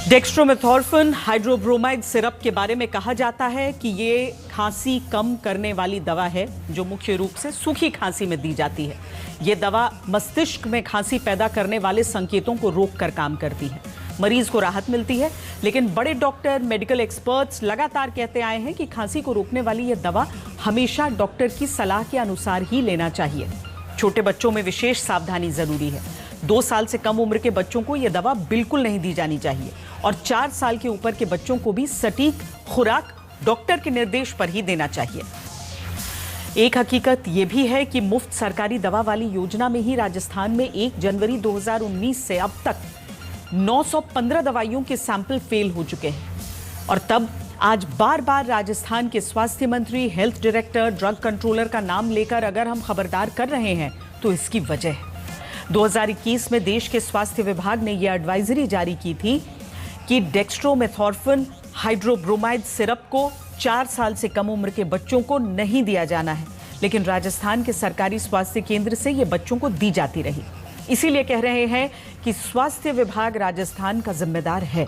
डेक्स्ट्रोमेथोर्फिन hydrobromide syrup के बारे में कहा जाता है कि ये खांसी कम करने वाली दवा है जो मुख्य रूप से सूखी खांसी में दी जाती है। ये दवा मस्तिष्क में खांसी पैदा करने वाले संकेतों को रोककर काम करती है। मरीज को राहत मिलती है, लेकिन बड़े डॉक्टर, मेडिकल एक्सपर्ट्स लगातार कहते आए हैं कि खांसी को रोकने वाली यह दवा हमेशा डॉक्टर की सलाह के अनुसार ही लेना चाहिए। छोटे बच्चों में विशेष सावधानी जरूरी है। 2 साल से कम उम्र के बच्चों को यह दवा बिल्कुल नहीं दी जानी चाहिए और 4 साल के ऊपर के बच्चों को भी सटीक खुराक डॉक्टर के निर्देश पर ही देना चाहिए। एक हकीकत यह भी है कि मुफ्त सरकारी दवा वाली योजना में ही राजस्थान में 1 जनवरी 2019 से अब तक 915 दवाइयों के सैंपल फेल हो चुके हैं। और तब आज बार बार राजस्थान के स्वास्थ्य मंत्री, हेल्थ डायरेक्टर, ड्रग कंट्रोलर का नाम लेकर अगर हम खबरदार कर रहे हैं तो इसकी वजह है 2021 में देश के स्वास्थ्य विभाग ने यह एडवाइजरी जारी की थी कि डेक्स्ट्रोमेथोर्फिन हाइड्रोब्रोमाइड सिरप को 4 साल से कम उम्र के बच्चों को नहीं दिया जाना है, लेकिन राजस्थान के सरकारी स्वास्थ्य केंद्र से यह बच्चों को दी जाती रही। इसीलिए कह रहे हैं कि स्वास्थ्य विभाग राजस्थान का जिम्मेदार है।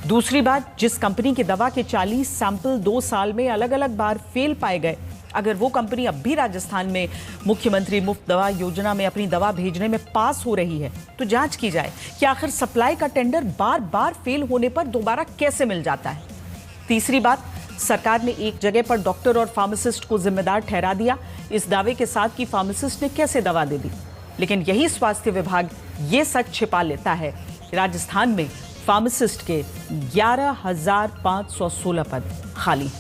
दूसरी बात, जिस कंपनी की दवा के 40 सैंपल 2 साल में अलग अलग बार फेल पाए गए, अगर वो कंपनी अब भी राजस्थान में मुख्यमंत्री मुफ्त दवा योजना में अपनी दवा भेजने में पास हो रही है तो जांच की जाए कि आखिर सप्लाई का टेंडर बार बार फेल होने पर दोबारा कैसे मिल जाता है। तीसरी बात, सरकार ने एक जगह पर डॉक्टर और फार्मासिस्ट को जिम्मेदार ठहरा दिया इस दावे के साथ कि फार्मासिस्ट ने कैसे दवा दे दी, लेकिन यही स्वास्थ्य विभाग ये सच छिपा लेता है कि राजस्थान में फार्मासिस्ट के 11,516 पद खाली।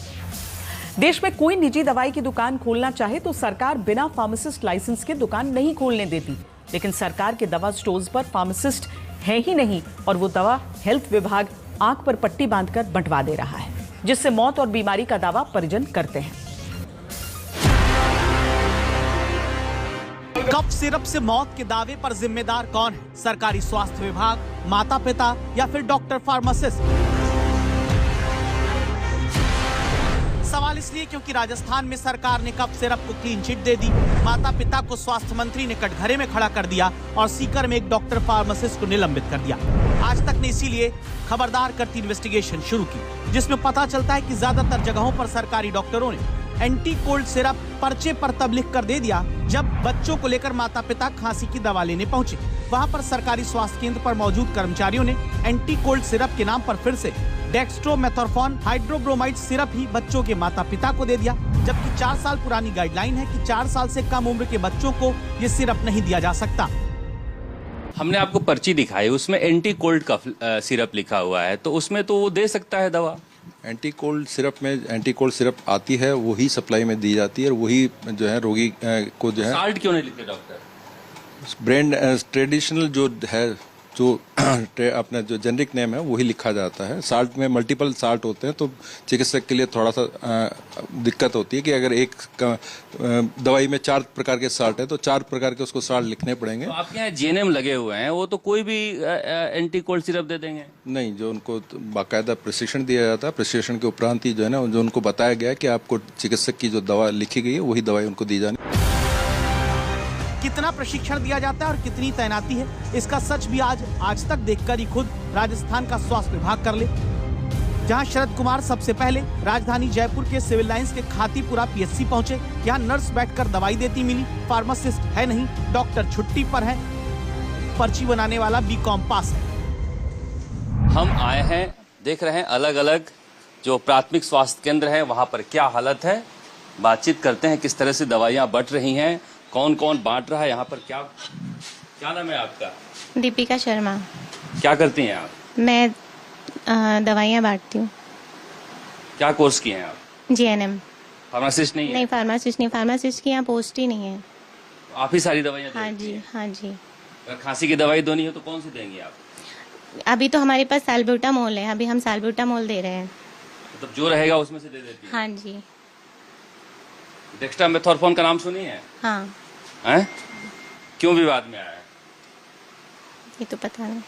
देश में कोई निजी दवाई की दुकान खोलना चाहे तो सरकार बिना फार्मासिस्ट लाइसेंस के दुकान नहीं खोलने देती, लेकिन सरकार के दवा स्टोर्स पर फार्मासिस्ट है ही नहीं और वो दवा हेल्थ विभाग आंख पर पट्टी बांधकर बंटवा दे रहा है, जिससे मौत और बीमारी का दावा परिजन करते हैं। कफ सिरप से मौत के दावे पर जिम्मेदार कौन है? सरकारी स्वास्थ्य विभाग, माता पिता या फिर डॉक्टर फार्मासिस्ट? सवाल इसलिए क्योंकि राजस्थान में सरकार ने कफ सिरप को क्लीन चिट दे दी, माता पिता को स्वास्थ्य मंत्री ने कटघरे में खड़ा कर दिया और सीकर में एक डॉक्टर फार्मासिस्ट को निलंबित कर दिया। आज तक ने इसीलिए खबरदार करती इन्वेस्टिगेशन शुरू की, जिसमें पता चलता है कि ज्यादातर जगहों पर सरकारी डॉक्टरों ने एंटी कोल्ड सिरप पर्चे पर तब लिख कर दे दिया जब बच्चों को लेकर माता पिता खांसी की दवा लेने पहुंचे। वहां पर सरकारी स्वास्थ्य केंद्र पर मौजूद कर्मचारियों ने एंटी कोल्ड सिरप के नाम पर फिर से डेक्स्ट्रोमेथोर्फिन हाइड्रोब्रोमाइड सिरप ही बच्चों के माता पिता को दे दिया, जबकि 4 साल पुरानी गाइडलाइन है कि 4 साल से कम उम्र के बच्चों को ये सिरप नहीं दिया जा सकता। हमने आपको पर्ची दिखाई, उसमें एंटी कोल्ड का सिरप लिखा हुआ है, तो उसमें तो वो दे सकता है दवा। एंटी कोल्ड सिरप में एंटी कोल्ड सिरप आती है, वही सप्लाई में दी जाती है और वही जो है रोगी को जो है। साल्ट क्यों नहीं लिखते डॉक्टर? ब्रांड ट्रेडिशनल जो है, जो अपना जो जेनरिक नेम है वही लिखा जाता है। साल्ट में मल्टीपल साल्ट होते हैं तो चिकित्सक के लिए थोड़ा सा दिक्कत होती है कि अगर एक दवाई में 4 प्रकार के साल्ट है तो 4 प्रकार के उसको साल्ट लिखने पड़ेंगे। तो आपके यहाँ जीएनएम लगे हुए हैं, वो तो कोई भी एंटी कोल्ड सिरप दे देंगे? नहीं, जो उनको बाकायदा प्रशिक्षण दिया जाता है, प्रशिक्षण के उपरांत ही जो है ना, जो उनको बताया गया है कि आपको चिकित्सक की जो दवा लिखी गई है वही दवाई उनको दी जानी। कितना प्रशिक्षण दिया जाता है और कितनी तैनाती है, इसका सच भी आज तक देखकर ही खुद राजस्थान का स्वास्थ्य विभाग कर ले। जहां शरद कुमार सबसे पहले राजधानी जयपुर के सिविल लाइंस के खातीपुरा पीएचसी पहुंचे, यहाँ नर्स बैठकर दवाई देती मिली, फार्मासिस्ट है नहीं, डॉक्टर छुट्टी पर है, पर्ची बनाने वाला बीकॉम पास है। हम आए हैं, देख रहे हैं अलग अलग जो प्राथमिक स्वास्थ्य केंद्र है वहां पर क्या हालत है, बातचीत करते हैं किस तरह से दवाइयां बंट रही हैं, कौन कौन बांट रहा है यहाँ पर। क्या नाम है आपका? दीपिका शर्मा। क्या करती हैं आप? मैं दवाइयाँ बांटती हूँ। क्या कोर्स किए हैं आप? जीएनएम। फार्मासिस्ट नहीं है? नहीं, फार्मासिस्ट नहीं, फार्मासिस्ट की यहाँ पोस्ट ही नहीं है। आप ही सारी दवाइयाँ हाँ देती जी, हैं? हाँ जी। अगर खांसी की दवाई देनी हो तो कौन सी देंगी आप? अभी तो हमारे पास साल्ब्यूटामोल है, अभी हम साल्ब्यूटामोल दे रहे हैं। मतलब जो रहेगा उसमें से दे देती हैं? हाँ जी। डेक्स्ट्रोमेथोर्फिन का नाम सुनी है? हाँ। हैं? क्यों विवाद में आया है? ये तो पता नहीं।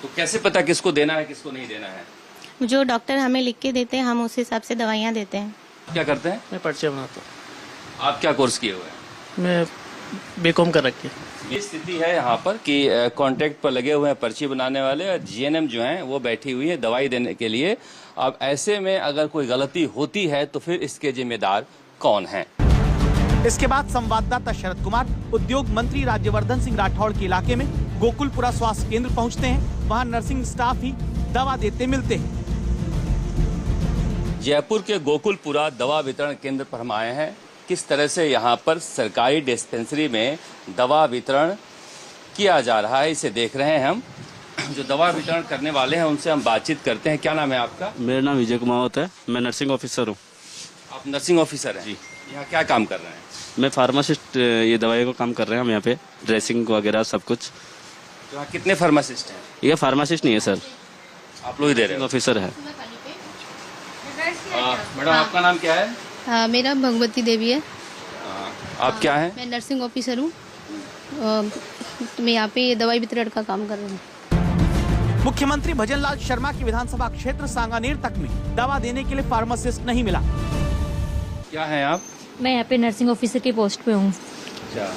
तो कैसे पता किसको देना है किसको नहीं देना है? जो डॉक्टर हमें लिख के देते हैं हम उस हिसाब से दवाइयाँ देते हैं। क्या करते हैं? मैं पर्चे बनाता हूँ। आप क्या कोर्स किए हुए हैं? मैं बीकॉम कर रखी है। ये स्थिति है यहाँ पर कि कॉन्ट्रैक्ट पर लगे हुए हैं पर्ची बनाने वाले और जीएनएम जो हैं वो बैठी हुई है दवाई देने के लिए। अब ऐसे में अगर कोई गलती होती है तो फिर इसके जिम्मेदार कौन हैं? इसके बाद संवाददाता शरद कुमार उद्योग मंत्री राज्यवर्धन सिंह राठौड़ के इलाके में गोकुलपुरा स्वास्थ्य केंद्र पहुंचते हैं। वहां नर्सिंग स्टाफ ही दवा देते मिलते हैं। जयपुर के गोकुलपुरा दवा वितरण केंद्र पर हम आए हैं। किस तरह से यहाँ पर सरकारी डिस्पेंसरी में दवा वितरण किया जा रहा है इसे देख रहे हैं हम। जो दवा वितरण करने वाले हैं उनसे हम बातचीत करते हैं। क्या नाम है आपका? मेरा नाम विजय कुमार है, मैं नर्सिंग ऑफिसर हूँ। आप नर्सिंग ऑफिसर हैं? जी। यहाँ क्या काम कर रहे हैं? मैं फार्मासिस्ट, ये दवाई को काम कर रहे हैं हम यहाँ पे, ड्रेसिंग वगैरह सब कुछ। यहाँ कितने फार्मासिस्ट हैं? ये फार्मासिस्ट नहीं है सर, आप लोग ही दे रहे हो? ऑफिसर है। मैडम आपका नाम क्या है? मेरा भगवती देवी है। आप क्या हैं? मैं नर्सिंग ऑफिसर हूँ। मैं यहाँ पे दवाई वितरण का काम कर रही हूँ। मुख्यमंत्री भजनलाल शर्मा के विधानसभा क्षेत्र सांगानेर तक में दवा देने के लिए फार्मासिस्ट नहीं मिला। क्या हैं आप? मैं यहाँ पे नर्सिंग ऑफिसर की पोस्ट पे हूँ। अच्छा,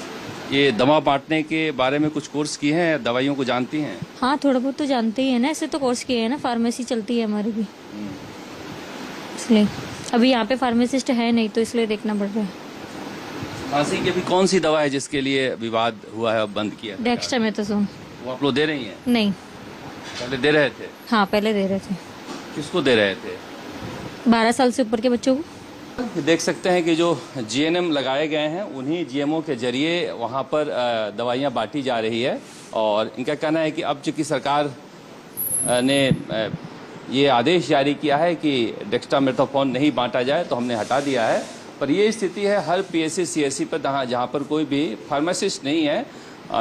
ये दवा बांटने के बारे में कुछ कोर्स किए हैं? दवाइयों को जानती हैं? हाँ, थोड़ा बहुत तो जानते ही है ना, ऐसे तो कोर्स किए हैं ना, फार्मेसी चलती है हमारी भी, इसलिए अभी यहाँ पे फार्मासिस्ट है नहीं तो इसलिए देखना पड़ रहा है। खांसी की भी कौन सी दवा है जिसके लिए विवाद हुआ है, अब बंद किया? डेक्स्ट्रामेथासोन। वो आप लोग दे रही हैं? नहीं। पहले दे रहे थे? हाँ, पहले दे रहे थे। किसको दे रहे थे? 12 साल से ऊपर के बच्चों को। देख सकते हैं कि जो जीएनएम लगाए गए हैं उन्हीं जीएमओ के जरिए वहाँ पर दवाइयाँ बांटी जा रही है। और इनका कहना है कि अब चूंकि सरकार ने ये आदेश जारी किया है कि डेक्स्ट्रामेथासोन नहीं बांटा जाए तो हमने हटा दिया है। पर ये स्थिति है हर पीएससी सीएससी पर जहाँ पर कोई भी फार्मासिस्ट नहीं है,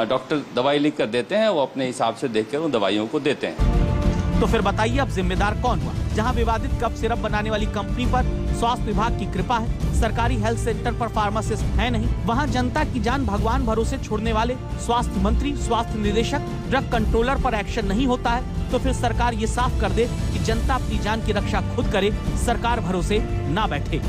डॉक्टर दवाई लिख कर देते हैं, वो अपने हिसाब से देखकर उन दवाइयों को देते हैं। तो फिर बताइए अब जिम्मेदार कौन हुआ? जहां विवादित कफ सिरप बनाने वाली कंपनी पर स्वास्थ्य विभाग की कृपा है, सरकारी हेल्थ सेंटर पर फार्मासिस्ट है नहीं, वहां जनता की जान भगवान भरोसे छोड़ने वाले स्वास्थ्य मंत्री, स्वास्थ्य निदेशक, ड्रग कंट्रोलर पर एक्शन नहीं होता है, तो फिर सरकार ये साफ कर दे कि जनता अपनी जान की रक्षा खुद करे, सरकार भरोसे ना बैठे।